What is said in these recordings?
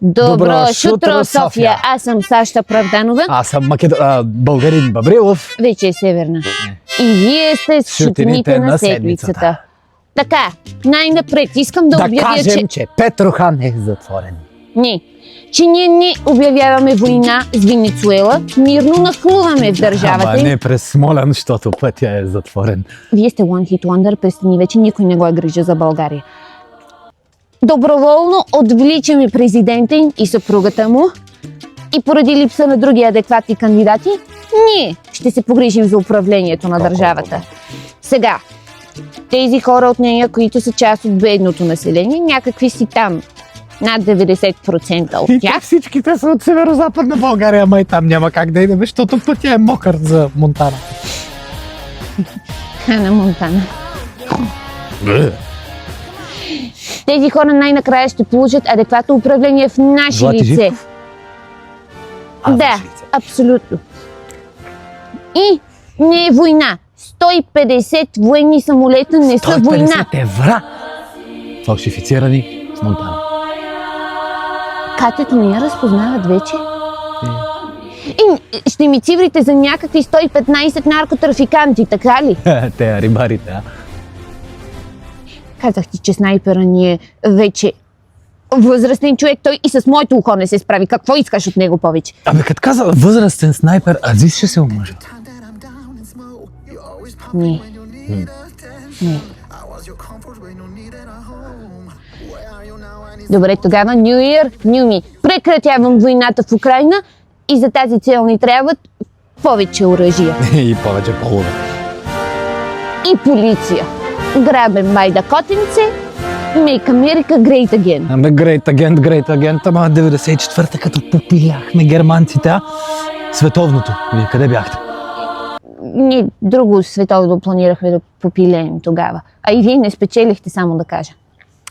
Добро шутро, София! Аз съм Сашта Правданова. Аз съм българин Бабрилов. Вече е Северна. И вие сте с шутините на седмицата. Така, най-напред искам да обявя, кажем, че Петрохан е затворен. Не, че ние не обявяваме война с Венецуела, мирно нахлуваме в държавата. Ама не през Смолян, защото пътя е затворен. Вие сте One Hit Wonder, престани вече, никой не го е грижа за България. Доброволно отвличаме президента им и съпругата му и поради липса на други адекватни кандидати, ние ще се погрижим за управлението на държавата. Сега, тези хора от нея, които са част от бедното население, някакви си там, над 90% от И тях. всичките са от северо-западна България, ама и там няма как да идем, защото пътя е мокър за Монтана. Хана Монтана. Тези хора най-накрая ще получат адекватно управление в наше Злати лице. Живков? Да, наше лице. абсолютно. И не е война. 150 военни самолета не са война. 150 евра! Фалшифицирани в Монтана. Катето не я разпознават вече. И ще ми циврите за някакви 115 наркотрафиканти, така ли? Те рибарите, а? Казах ти, че снайпера ни е вече възрастен човек. Той и с моето ухо не се справи. Какво искаш от него повече? Абе, като каза възрастен снайпер, Азис ще се омъжа. Не. Не. Добре, тогава New Year, New Me. Прекратявам войната в Украйна и за тази цел ни трябват повече оръжия. И повече полове. И полиция. Грабен майда котенце, Make America Great Again. Ами, great agent, ама 94-та като попиляхме германците, а? Световното. Вие къде бяхте? Ние друго световно планирахме да попилеем тогава. А и вие не спечелихте, само да кажа.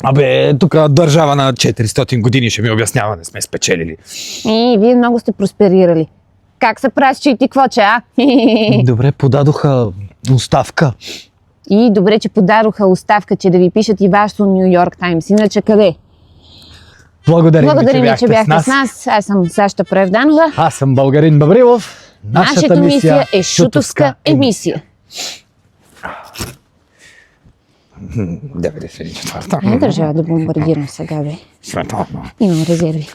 Абе, тук държава на 400 години ще ми обяснява, не сме спечелили. И вие много сте просперирали. Как се пращи и ти какво, че, а? Добре, подадоха оставка. И добре, че подадоха оставка, че да ви пишат и вашето Ню Йорк Таймс. Иначе къде? Благодарим, Благодарим, че бяхте с нас. Аз съм Сашта Правданова. Аз съм българин Бабрилов. Нашата мисия е шутовска емисия. 94-та. Не държа да бомбардирам сега, бе. Световно. Имам резерви.